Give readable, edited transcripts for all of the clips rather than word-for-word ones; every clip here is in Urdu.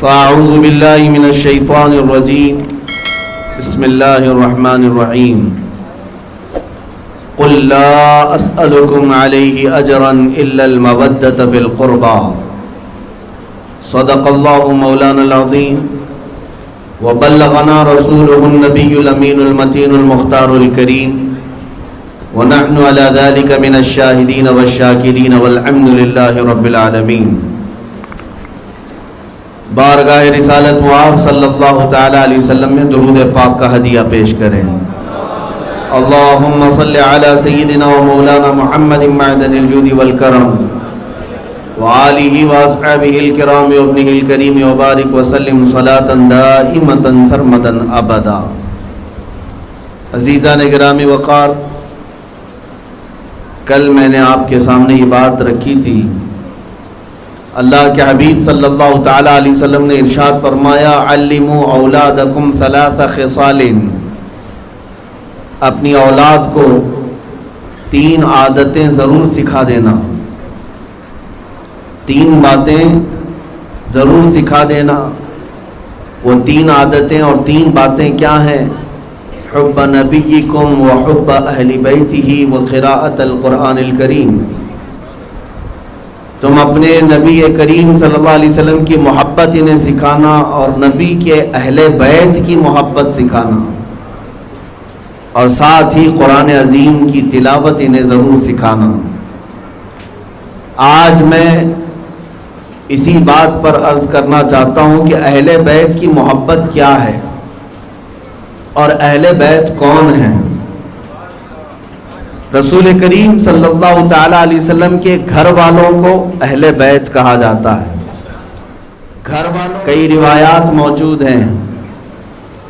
فأعوذ بالله من الشيطان الرجيم بسم الله الرحمن الرحيم قل لا أسألكم عليه أجرا إلا المودة في القربى صدق الله مولانا العظيم وبلغنا رسوله النبي الأمين المتين المختار الكريم ونحن على ذلك من الشاهدين والشاكرين والحمد لله رب العالمين. بارگاہ رسالت معاف صلی اللہ تعالی علیہ وسلم میں درود پاک کا ہدیہ پیش کریں. اللہم صلی علی سیدنا و مولانا محمد معدن الجود والکرم وآلہ واصحابہ الکرام وابنہ الکریم وبارک وسلم صلاة دائمتا سرمدا ابدا. عزیزان گرامی وقار، کل میں نے آپ کے سامنے یہ بات رکھی تھی. اللہ کے حبیب صلی اللہ تعالی علیہ وسلم نے ارشاد فرمایا علموا اولادکم ثلاث خصال، اپنی اولاد کو 3 عادتیں ضرور سکھا دینا، 3 باتیں ضرور سکھا دینا. وہ 3 عادتیں اور 3 باتیں کیا ہیں؟ حب نبیکم و حب اہل بیتہ و قراءۃ القرآن الکریم. تم اپنے نبی کریم صلی اللہ علیہ وسلم کی محبت انہیں سکھانا اور نبی کے اہل بیت کی محبت سکھانا، اور ساتھ ہی قرآن عظیم کی تلاوت انہیں ضرور سکھانا. آج میں اسی بات پر عرض کرنا چاہتا ہوں کہ اہل بیت کی محبت کیا ہے اور اہل بیت کون ہیں. رسول کریم صلی اللہ تعالی علیہ وسلم کے گھر والوں کو اہل بیت کہا جاتا ہے. گھر والوں کئی روایات موجود ہیں،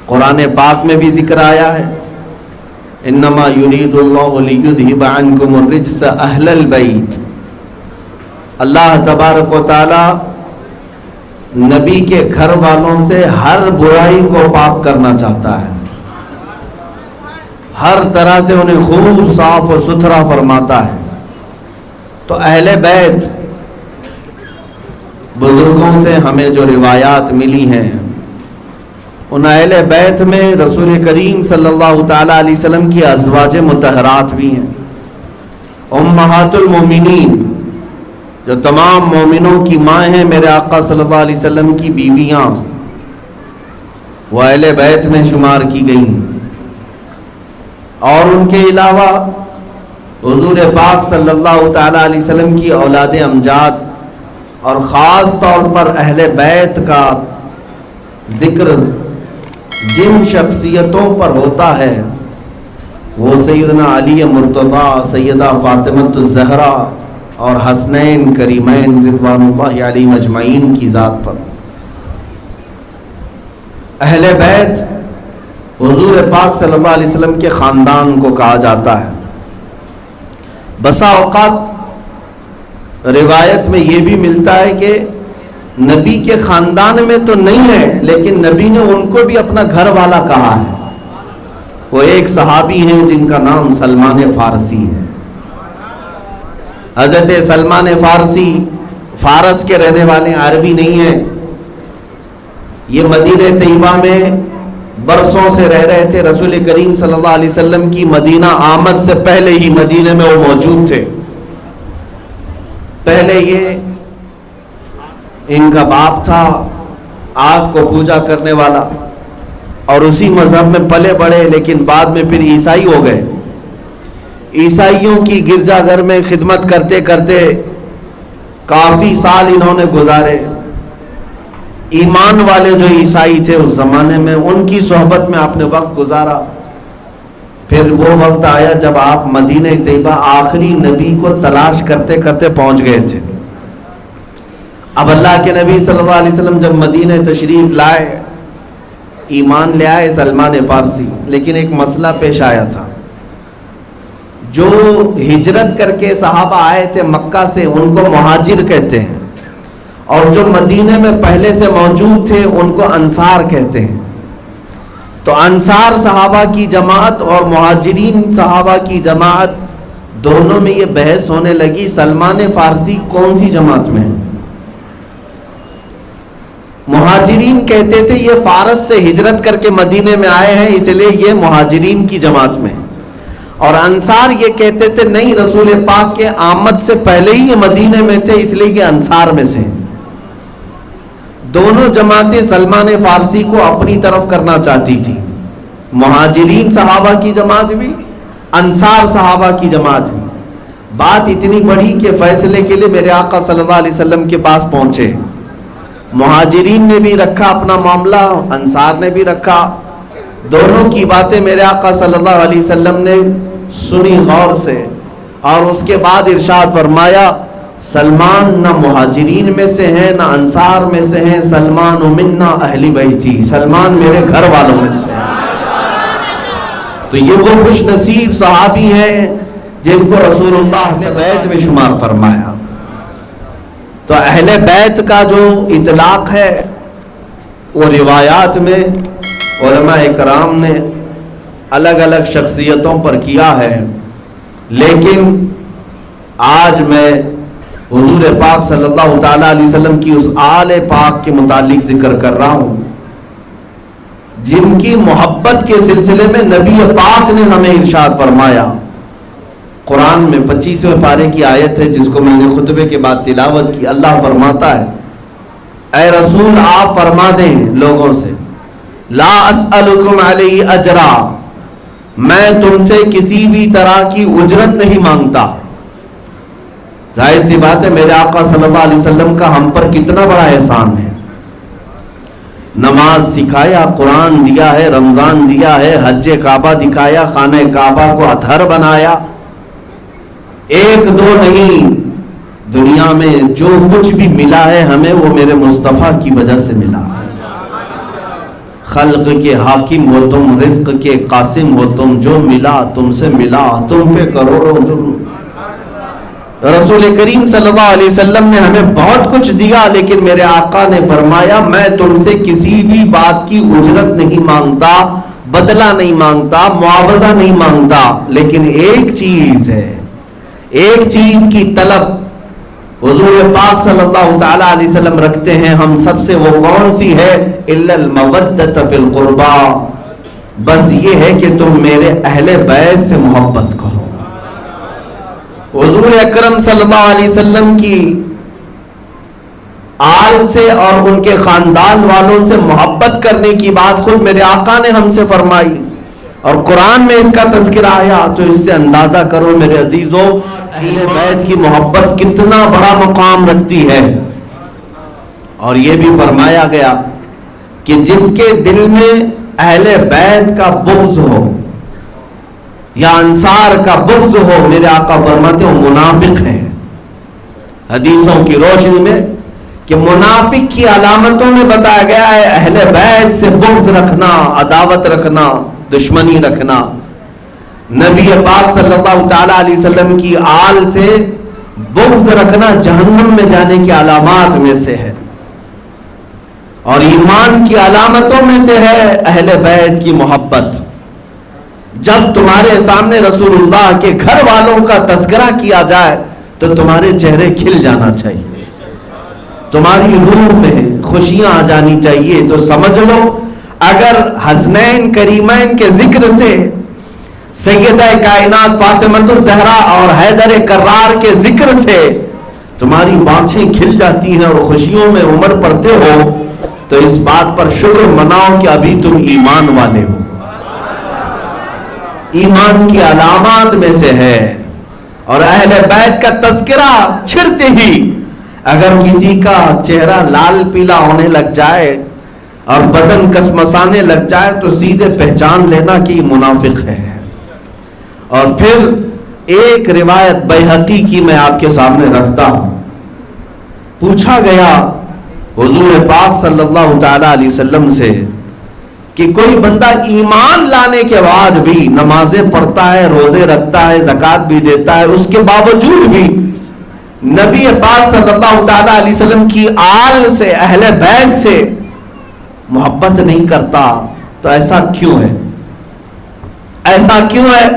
قرآن پاک میں بھی ذکر آیا ہے انما یرید اللہ لیذھب عنکم الرجس اہل البیت. اللہ تبارک و تعالی نبی کے گھر والوں سے ہر برائی کو پاک کرنا چاہتا ہے، ہر طرح سے انہیں خوب صاف و ستھرا فرماتا ہے. تو اہل بیت بزرگوں سے ہمیں جو روایات ملی ہیں، ان اہل بیت میں رسول کریم صلی اللہ تعالی علیہ وسلم کی ازواج مطہرات بھی ہیں، امہات المومنین جو تمام مومنوں کی ماں ہیں، میرے آقا صلی اللہ علیہ وسلم کی بیویاں وہ اہل بیت میں شمار کی گئیں. اور ان کے علاوہ حضور پاک صلی اللہ تعالی علیہ وسلم کی اولاد امجاد اور خاص طور پر اہل بیت کا ذکر جن شخصیتوں پر ہوتا ہے وہ سیدنا علی مرتضیٰ، سیدہ فاطمہ الزہرا اور حسنین کریمین رضوان اللہ علیہم اجمعین کی ذات پر. اہل بیت حضور پاک صلی اللہ علیہ وسلم کے خاندان کو کہا جاتا ہے. بسا اوقات روایت میں یہ بھی ملتا ہے کہ نبی کے خاندان میں تو نہیں ہے لیکن نبی نے ان کو بھی اپنا گھر والا کہا ہے. وہ ایک صحابی ہیں جن کا نام سلمان فارسی ہے. حضرت سلمان فارسی فارس کے رہنے والے، عربی نہیں ہیں. یہ مدینہ طیبہ میں برسوں سے رہ رہے تھے. رسول کریم صلی اللہ علیہ وسلم کی مدینہ آمد سے پہلے ہی مدینہ میں وہ موجود تھے. پہلے یہ ان کا باپ تھا آگ کو پوجا کرنے والا اور اسی مذہب میں پلے بڑھے، لیکن بعد میں پھر عیسائی ہو گئے. عیسائیوں کی گرجا گھر میں خدمت کرتے کرتے کافی سال انہوں نے گزارے. ایمان والے جو عیسائی تھے اس زمانے میں، ان کی صحبت میں آپ نے وقت گزارا. پھر وہ وقت آیا جب آپ مدینہ طیبہ آخری نبی کو تلاش کرتے کرتے پہنچ گئے تھے. اب اللہ کے نبی صلی اللہ علیہ وسلم جب مدینہ تشریف لائے، ایمان لے آئے سلمان فارسی، لیکن ایک مسئلہ پیش آیا تھا. جو ہجرت کر کے صحابہ آئے تھے مکہ سے ان کو مہاجر کہتے ہیں، اور جو مدینہ میں پہلے سے موجود تھے ان کو انصار کہتے ہیں. تو انصار صحابہ کی جماعت اور مہاجرین صحابہ کی جماعت دونوں میں یہ بحث ہونے لگی سلمان فارسی کون سی جماعت میں ہے. مہاجرین کہتے تھے یہ فارس سے ہجرت کر کے مدینے میں آئے ہیں اس لیے یہ مہاجرین کی جماعت میں، اور انصار یہ کہتے تھے نہیں، رسول پاک کے آمد سے پہلے ہی یہ مدینے میں تھے اس لیے یہ انصار میں سے۔ دونوں جماعتیں سلمان فارسی کو اپنی طرف کرنا چاہتی تھی، مہاجرین صحابہ کی جماعت بھی، انصار صحابہ کی جماعت بھی۔ بات اتنی بڑی کہ فیصلے کے لیے میرے آقا صلی اللہ علیہ وسلم کے پاس پہنچے، مہاجرین نے بھی رکھا اپنا معاملہ، انصار نے بھی رکھا، دونوں کی باتیں میرے آقا صلی اللہ علیہ وسلم نے سنی غور سے، اور اس کے بعد ارشاد فرمایا سلمان نہ مہاجرین میں سے ہیں نہ انصار میں سے ہیں، سلمان منا اہل بیتی، سلمان میرے گھر والوں میں سے ہیں۔ تو یہ وہ خوش نصیب صحابی ہیں جن کو رسول اللہ نے بیت میں شمار فرمایا۔ تو اہل بیت کا جو اطلاق ہے وہ روایات میں علماء کرام نے الگ الگ شخصیتوں پر کیا ہے، لیکن آج میں حضور پاک صلی اللہ تعالی علیہ وسلم کی اس آل پاک کے متعلق ذکر کر رہا ہوں جن کی محبت کے سلسلے میں نبی پاک نے ہمیں ارشاد فرمایا۔ قرآن میں 25ویں پارے کی آیت ہے جس کو میں نے خطبے کے بعد تلاوت کی۔ اللہ فرماتا ہے اے رسول آپ فرما دیں لوگوں سے لا اسألکم علیہ اجرا، میں تم سے کسی بھی طرح کی اجرت نہیں مانگتا۔ ظاہر سی بات ہے میرے آقا صلی اللہ علیہ وسلم کا ہم پر کتنا بڑا احسان ہے، نماز سکھایا، قرآن دیا ہے، رمضان دیا ہے، حج کعبہ دکھایا، خانہ کعبہ کو اطہر بنایا، ایک دو نہیں، دنیا میں جو کچھ بھی ملا ہے ہمیں وہ میرے مصطفیٰ کی وجہ سے ملا۔ خلق کے حاکم ہو تم، رزق کے قاسم ہو تم، جو ملا تم سے ملا، تم پہ کروڑوں جرم۔ رسول کریم صلی اللہ علیہ وسلم نے ہمیں بہت کچھ دیا، لیکن میرے آقا نے فرمایا میں تم سے کسی بھی بات کی اجرت نہیں مانگتا، بدلہ نہیں مانگتا، معاوضہ نہیں مانگتا، لیکن ایک چیز ہے، ایک چیز کی طلب حضور پاک صلی اللہ تعالی علیہ وسلم رکھتے ہیں ہم سب سے، وہ کون سی ہے؟ الا المودۃ فی القربى، بس یہ ہے کہ تم میرے اہل بیت سے محبت کرو۔ حضور اکرم صلی اللہ علیہ وسلم کی آل سے اور ان کے خاندان والوں سے محبت کرنے کی بات خود میرے آقا نے ہم سے فرمائی، اور قرآن میں اس کا تذکرہ آیا، تو اس سے اندازہ کرو میرے عزیزو اہل بیت کی محبت کتنا بڑا مقام رکھتی ہے۔ اور یہ بھی فرمایا گیا کہ جس کے دل میں اہل بیت کا بغض ہو یا انصار کا بغض ہو، میرے آقا فرماتے ہیں وہ منافق ہے۔ حدیثوں کی روشنی میں کہ منافق کی علامتوں میں بتایا گیا ہے اہل بیت سے بغض رکھنا، عداوت رکھنا، دشمنی رکھنا۔ نبی پاک صلی اللہ تعالی علیہ وسلم کی آل سے بغض رکھنا جہنم میں جانے کی علامات میں سے ہے، اور ایمان کی علامتوں میں سے ہے اہل بیت کی محبت۔ جب تمہارے سامنے رسول اللہ کے گھر والوں کا تذکرہ کیا جائے تو تمہارے چہرے کھل جانا چاہیے، تمہاری روح میں خوشیاں آ جانی چاہیے۔ تو سمجھ لو اگر حسنین کریمین کے ذکر سے، سیدہ کائنات فاطمہ الزہرا اور حیدر کرار کے ذکر سے تمہاری بانچیں کھل جاتی ہیں اور خوشیوں میں عمر پڑتے ہو، تو اس بات پر شکر مناؤ کہ ابھی تم ایمان والے ہو۔ ایمان کی علامات میں سے ہے۔ اور اہل بیت کا تذکرہ چھڑتے ہی اگر کسی کا چہرہ لال پیلا ہونے لگ جائے اور بدن کسمسانے لگ جائے تو سیدھے پہچان لینا کہ یہ منافق ہے۔ اور پھر ایک روایت بیہقی کی میں آپ کے سامنے رکھتا ہوں۔ پوچھا گیا حضور پاک صلی اللہ تعالی علیہ وسلم سے کہ کوئی بندہ ایمان لانے کے بعد بھی نمازیں پڑھتا ہے، روزے رکھتا ہے، زکوٰۃ بھی دیتا ہے، اس کے باوجود بھی نبی پاک صلی اللہ تعالی علیہ وسلم کی آل سے، اہل بیت سے محبت نہیں کرتا، تو ایسا کیوں ہے؟ ایسا کیوں ہے؟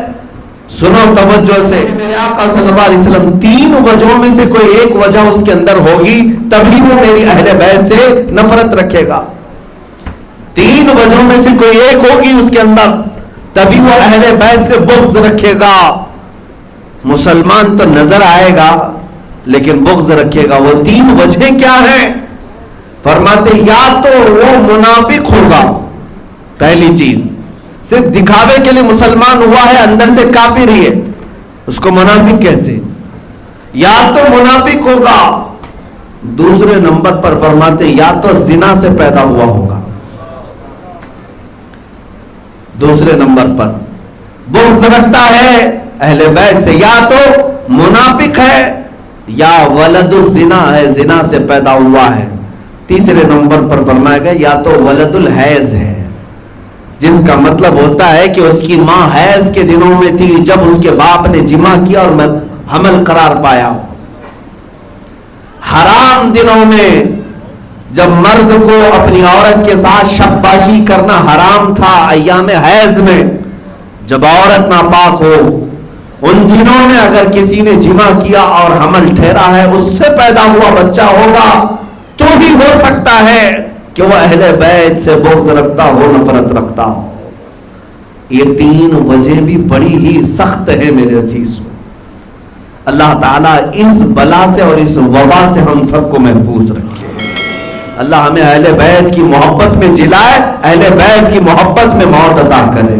سنو توجہ سے، میرے آقا صلی اللہ علیہ وسلم 3 وجہوں میں سے کوئی ایک وجہ اس کے اندر ہوگی تبھی وہ میری اہل بیت سے نفرت رکھے گا. 3 وجہوں میں سے کوئی ایک ہوگی اس کے اندر تبھی وہ اہل بیت سے بغض رکھے گا. مسلمان تو نظر آئے گا لیکن بغض رکھے گا. وہ 3 وجہیں کیا ہیں؟ فرماتے یا تو وہ منافق ہوگا، پہلی چیز صرف دکھاوے کے لیے مسلمان ہوا ہے، اندر سے کافر ہی ہے، اس کو منافق کہتے ہیں. یا تو منافق ہوگا. دوسرے نمبر پر فرماتے یا تو زنا سے پیدا ہوا ہوگا. دوسرے نمبر پر بغض رکھتا ہے اہل بیت سے، یا تو منافق ہے یا ولد الزنا ہے، زنا سے پیدا ہوا ہے. تیسرے نمبر پر فرمایا گیا یا تو ولد الحیض ہے، جس کا مطلب ہوتا ہے کہ اس کی ماں حیض کے دنوں میں تھی جب اس کے باپ نے جمع کیا اور حمل قرار پایا. حرام دنوں میں جب مرد کو اپنی عورت کے ساتھ شب باشی کرنا حرام تھا، ایام حیض میں جب عورت ناپاک ہو، ان دنوں میں اگر کسی نے جمع کیا اور حمل ٹھہرا ہے، اس سے پیدا ہوا بچہ ہوگا تو بھی ہو سکتا ہے کہ وہ اہل بیت سے بغض رکھتا ہو، نفرت رکھتا ہو. یہ 3 وجہ بھی بڑی ہی سخت ہے میرے عزیزو. اللہ تعالیٰ اس بلا سے اور اس وبا سے ہم سب کو محفوظ رکھے. اللہ ہمیں اہل بیت کی محبت میں جلائے، اہل بیت کی محبت میں موت عطا کرے.